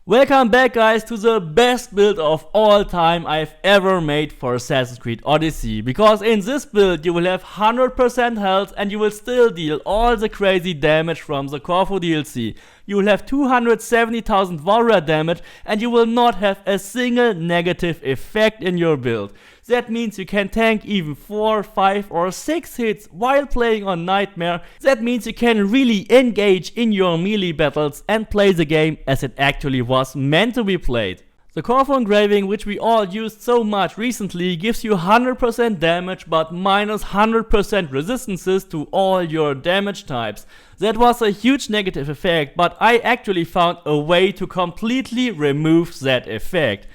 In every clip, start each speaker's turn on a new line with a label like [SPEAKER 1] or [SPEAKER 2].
[SPEAKER 1] Welcome back guys to the best build of all time I've ever made for Assassin's Creed Odyssey, because in this build you will have 100% health and you will still deal all the crazy damage from the Korfu DLC. You will have 270,000 warrior damage and you will not have a single negative effect in your build. That means you can tank even 4, 5 or 6 hits while playing on Nightmare. That means you can really engage in your melee battles and play the game as it actually was meant to be played. The Korfu engraving, which we all used so much recently, gives you 100% damage but minus 100% resistances to all your damage types. That was a huge negative effect, but I actually found a way to completely remove that effect.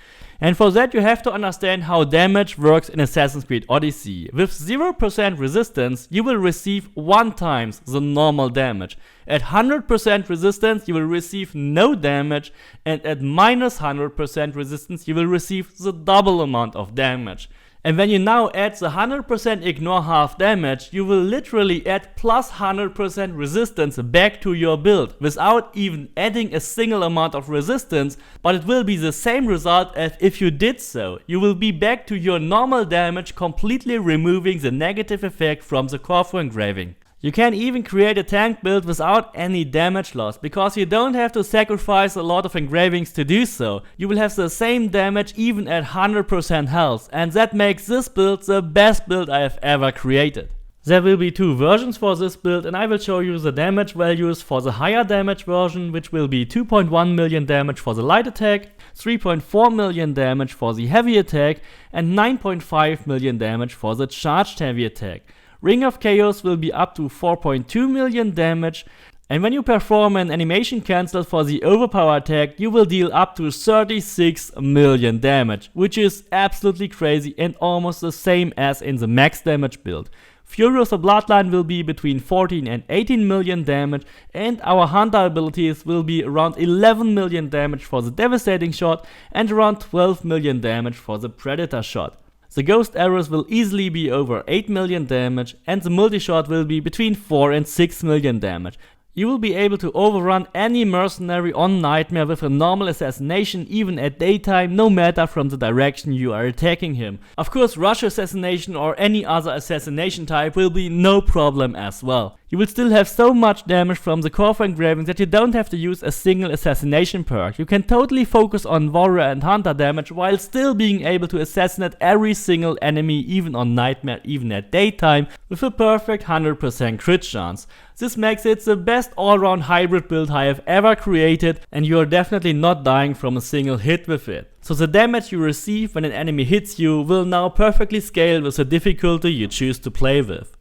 [SPEAKER 1] And for that you have to understand how damage works in Assassin's Creed Odyssey. With 0% resistance you will receive 1 times the normal damage. At 100% resistance you will receive no damage, and at minus 100% resistance you will receive the double amount of damage. And when you now add the 100% ignore half damage, you will literally add plus 100% resistance back to your build without even adding a single amount of resistance, but it will be the same result as if you did so. You will be back to your normal damage, completely removing the negative effect from the Korfu engraving. You can even create a tank build without any damage loss, because you don't have to sacrifice a lot of engravings to do so. You will have the same damage even at 100% health, and that makes this build the best build I have ever created. There will be 2 versions for this build, and I will show you the damage values for the higher damage version, which will be 2.1 million damage for the light attack, 3.4 million damage for the heavy attack, and 9.5 million damage for the charged heavy attack. Ring of Chaos will be up to 4.2 million damage, and when you perform an animation cancel for the overpower attack, you will deal up to 36 million damage, which is absolutely crazy and almost the same as in the max damage build. Fury of the Bloodline will be between 14 and 18 million damage, and our Hunter abilities will be around 11 million damage for the Devastating Shot and around 12 million damage for the Predator Shot. The Ghost Arrows will easily be over 8 million damage, and the multi-shot will be between 4 and 6 million damage. You will be able to overrun any mercenary on Nightmare with a normal assassination even at daytime, no matter from the direction you are attacking him. Of course, rush assassination or any other assassination type will be no problem as well. You will still have so much damage from the Korfu engraving that you don't have to use a single assassination perk. You can totally focus on warrior and hunter damage while still being able to assassinate every single enemy even on Nightmare, even at daytime, with a perfect 100% crit chance. This makes it the best all-round hybrid build I have ever created, and you are definitely not dying from a single hit with it. So the damage you receive when an enemy hits you will now perfectly scale with the difficulty you choose to play with.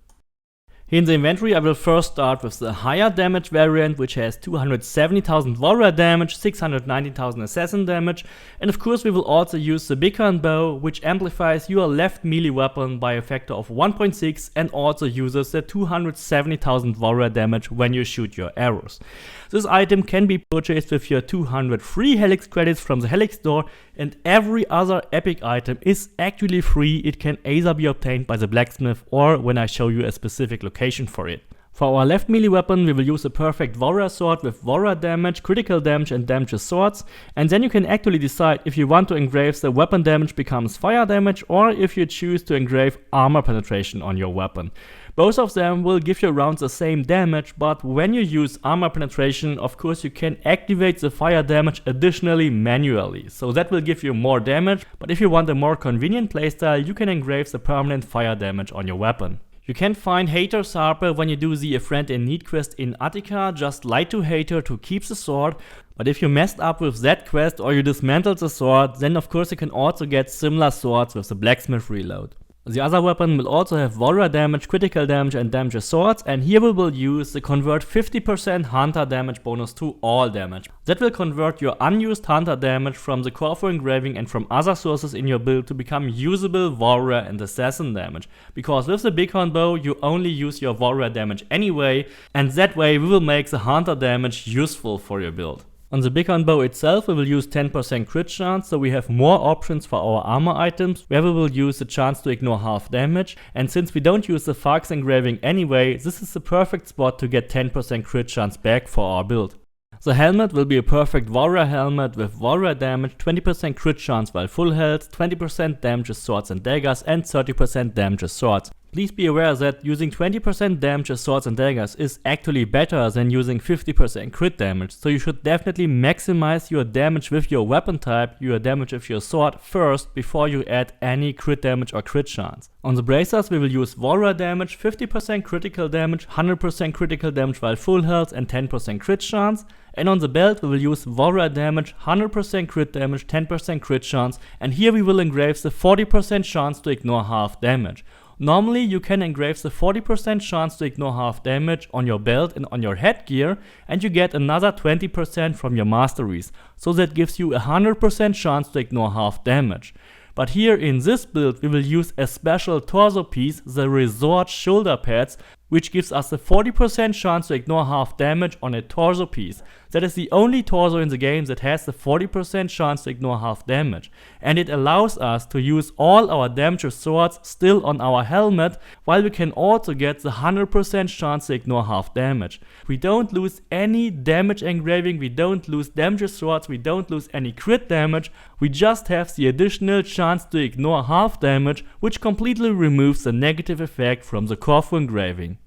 [SPEAKER 1] Here in the inventory I will first start with the higher damage variant, which has 270,000 warrior damage, 690,000 assassin damage, and of course we will also use the Bighorn bow, which amplifies your left melee weapon by a factor of 1.6 and also uses the 270,000 warrior damage when you shoot your arrows. This item can be purchased with your 200 free Helix credits from the Helix store, and every other epic item is actually free. It can either be obtained by the blacksmith or when I show you a specific location for it. For our left melee weapon we will use a perfect warrior sword with warrior damage, critical damage and damage swords, and then you can actually decide if you want to engrave the weapon damage becomes fire damage or if you choose to engrave armor penetration on your weapon. Both of them will give you around the same damage, but when you use armor penetration, of course you can activate the fire damage additionally manually, so that will give you more damage, but if you want a more convenient playstyle you can engrave the permanent fire damage on your weapon. You can find Hater's Harper when you do the A Friend in Need quest in Attica. Just lie to Hater to keep the sword, but if you messed up with that quest or you dismantled the sword, then of course you can also get similar swords with the blacksmith reload. The other weapon will also have warrior damage, critical damage and damage swords, and here we will use the convert 50% hunter damage bonus to all damage. That will convert your unused hunter damage from the Korfu engraving and from other sources in your build to become usable warrior and assassin damage. Because with the Bighorn bow you only use your warrior damage anyway, and that way we will make the hunter damage useful for your build. On the Bighorn bow itself we will use 10% crit chance, so we have more options for our armor items, where we will use the chance to ignore half damage, and since we don't use the Farx engraving anyway, this is the perfect spot to get 10% crit chance back for our build. The helmet will be a perfect warrior helmet with warrior damage, 20% crit chance while full health, 20% damage with swords and daggers, and 30% damage with swords. Please be aware that using 20% damage with swords and daggers is actually better than using 50% crit damage, so you should definitely maximize your damage with your weapon type, your damage with your sword first before you add any crit damage or crit chance. On the bracers we will use warrior damage, 50% critical damage, 100% critical damage while full health and 10% crit chance. And on the belt we will use warrior damage, 100% crit damage, 10% crit chance, and here we will engrave the 40% chance to ignore half damage. Normally you can engrave the 40% chance to ignore half damage on your belt and on your headgear, and you get another 20% from your masteries, so that gives you a 100% chance to ignore half damage. But here in this build we will use a special torso piece, the Resort shoulder pads, which gives us a 40% chance to ignore half damage on a torso piece. That is the only torso in the game that has the 40% chance to ignore half damage. And it allows us to use all our damage with swords still on our helmet, while we can also get the 100% chance to ignore half damage. We don't lose any damage engraving, we don't lose damage with swords, we don't lose any crit damage, we just have the additional chance to ignore half damage, which completely removes the negative effect from the Korfu engraving.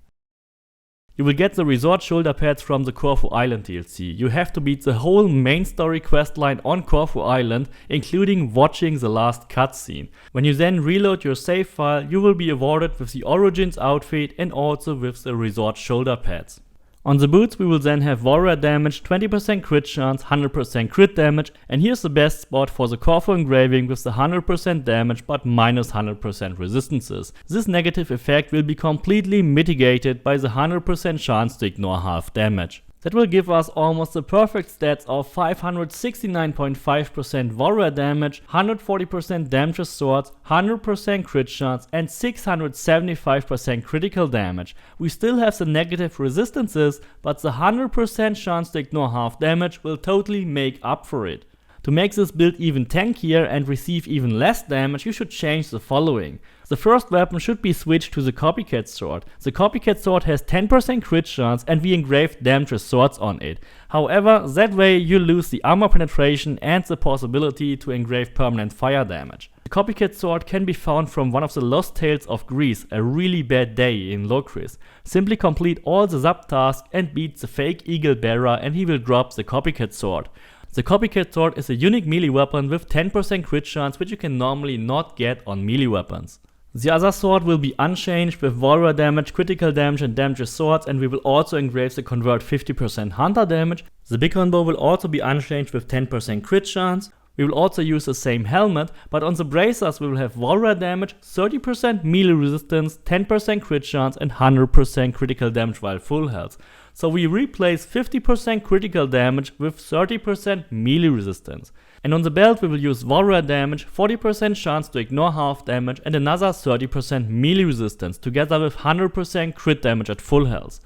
[SPEAKER 1] You will get the Resort shoulder pads from the Korfu Island DLC. You have to beat the whole main story questline on Korfu Island, including watching the last cutscene. When you then reload your save file, you will be awarded with the Origins outfit and also with the Resort shoulder pads. On the boots we will then have warrior damage, 20% crit chance, 100% crit damage, and here's the best spot for the Korfu engraving with the 100% damage but minus 100% resistances. This negative effect will be completely mitigated by the 100% chance to ignore half damage. That will give us almost the perfect stats of 569.5% warrior damage, 140% damage with swords, 100% crit chance, and 675% critical damage. We still have the negative resistances, but the 100% chance to ignore half damage will totally make up for it. To make this build even tankier and receive even less damage, you should change the following. The first weapon should be switched to the Copycat Sword. The Copycat Sword has 10% crit chance and we engraved damage with swords on it. However, that way you lose the armor penetration and the possibility to engrave permanent fire damage. The Copycat Sword can be found from one of the Lost Tales of Greece, A Really Bad Day in Lokris. Simply complete all the sub-tasks and beat the fake Eagle Bearer and he will drop the Copycat Sword. The Copycat Sword is a unique melee weapon with 10% crit chance, which you can normally not get on melee weapons. The other sword will be unchanged with warrior damage, critical damage and damage with swords, and we will also engrave the convert 50% hunter damage. The Bighorn bow will also be unchanged with 10% crit chance. We will also use the same helmet, but on the bracers we will have warrior damage, 30% melee resistance, 10% crit chance and 100% critical damage while full health. So we replace 50% critical damage with 30% melee resistance. And on the belt we will use warrior damage, 40% chance to ignore half damage and another 30% melee resistance together with 100% crit damage at full health.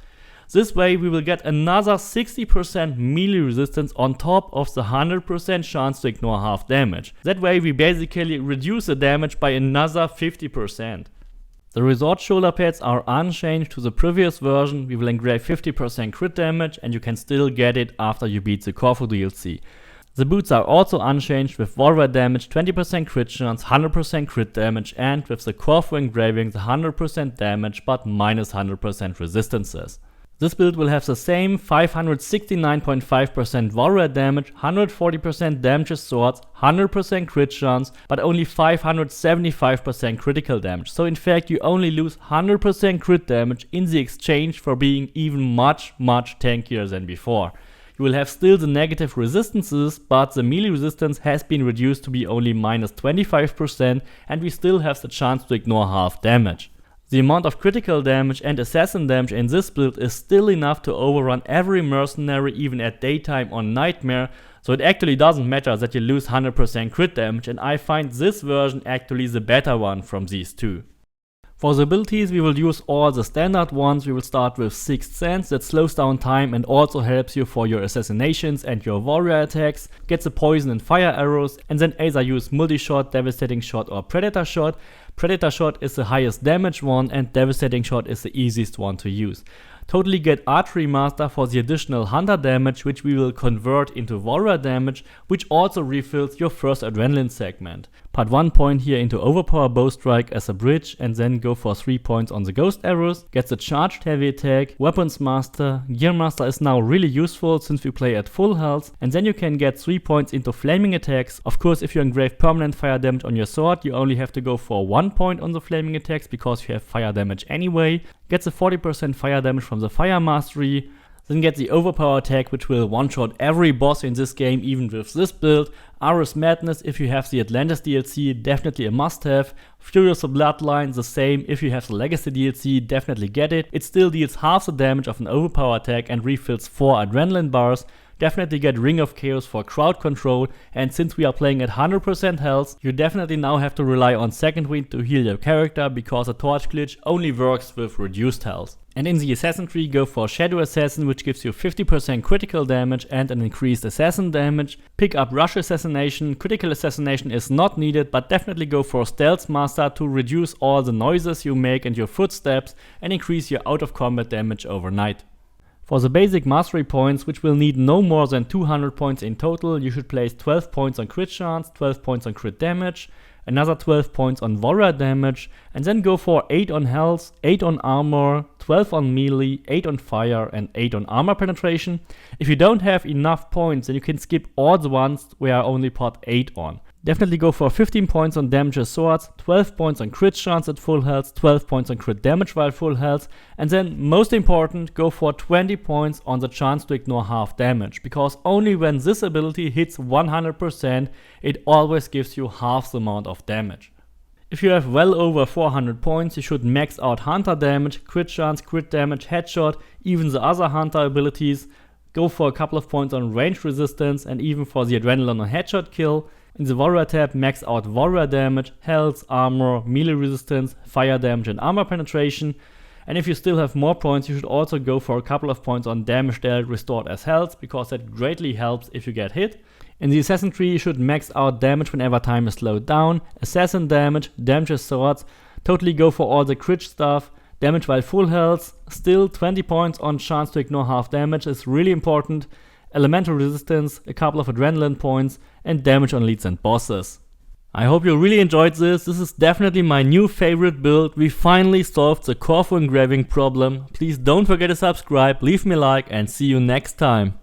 [SPEAKER 1] This way we will get another 60% melee resistance on top of the 100% chance to ignore half damage. That way we basically reduce the damage by another 50%. The Resort shoulder pads are unchanged to the previous version. We will engrave 50% crit damage and you can still get it after you beat the Korfu DLC. The boots are also unchanged with warrior damage, 20% crit chance, 100% crit damage, and with the Korfu engraving the 100% damage but minus 100% resistances. This build will have the same 569.5% warrior damage, 140% damage with swords, 100% crit chance, but only 575% critical damage. So in fact you only lose 100% crit damage in the exchange for being even much tankier than before. You will have still the negative resistances, but the melee resistance has been reduced to be only minus 25% and we still have the chance to ignore half damage. The amount of critical damage and assassin damage in this build is still enough to overrun every mercenary even at daytime on Nightmare, so it actually doesn't matter that you lose 100% crit damage, and I find this version actually the better one from these two. For the abilities we will use all the standard ones. We will start with Sixth Sense that slows down time and also helps you for your assassinations and your warrior attacks, get the poison and fire arrows, and then either use multi-shot, devastating shot or predator shot. Predator shot is the highest damage one and devastating shot is the easiest one to use. Totally get Archery Master for the additional Hunter damage, which we will convert into Warrior damage, which also refills your first Adrenaline segment. Put 1 point here into Overpower Bow Strike as a bridge and then go for 3 points on the Ghost Arrows. Gets a charged heavy attack. Weapons Master, Gear Master is now really useful since we play at full health, and then you can get 3 points into Flaming attacks. Of course, if you engrave permanent fire damage on your sword, you only have to go for 1 point on the Flaming attacks because you have fire damage anyway. Gets a 40% fire damage from the Fire Mastery. Then get the Overpower attack, which will one-shot every boss in this game, even with this build. Aris Madness, if you have the Atlantis DLC, definitely a must-have. Furious the Bloodline, the same. If you have the Legacy DLC, definitely get it. It still deals half the damage of an Overpower attack and refills 4 Adrenaline bars. Definitely get Ring of Chaos for crowd control, and since we are playing at 100% health, you definitely now have to rely on Second Wind to heal your character because a Torch glitch only works with reduced health. And in the Assassin tree, go for Shadow Assassin, which gives you 50% critical damage and an increased assassin damage. Pick up Rush Assassination. Critical Assassination is not needed, but definitely go for Stealth Master to reduce all the noises you make and your footsteps and increase your out of combat damage overnight. For the basic mastery points, which will need no more than 200 points in total, you should place 12 points on crit chance, 12 points on crit damage, another 12 points on warrior damage, and then go for 8 on health, 8 on armor, 12 on melee, 8 on fire, and 8 on armor penetration. If you don't have enough points, then you can skip all the ones where I only put 8 on. Definitely go for 15 points on damage as swords, 12 points on crit chance at full health, 12 points on crit damage while full health, and then most important, go for 20 points on the chance to ignore half damage, because only when this ability hits 100%, it always gives you half the amount of damage. If you have well over 400 points, you should max out Hunter damage, crit chance, crit damage, headshot, even the other Hunter abilities. Go for a couple of points on range resistance and even for the adrenaline on headshot kill. In the warrior tab, max out warrior damage, health, armor, melee resistance, fire damage and armor penetration. And if you still have more points, you should also go for a couple of points on damage dealt restored as health, because that greatly helps if you get hit. In the assassin tree, you should max out damage whenever time is slowed down, assassin damage, damage as swords, totally go for all the crit stuff, damage while full health, still 20 points on chance to ignore half damage is really important, elemental resistance, a couple of adrenaline points, and damage on leads and bosses. I hope you really enjoyed this. This is definitely my new favorite build. We finally solved the Korfu engraving problem. Please don't forget to subscribe, leave me a like, and see you next time.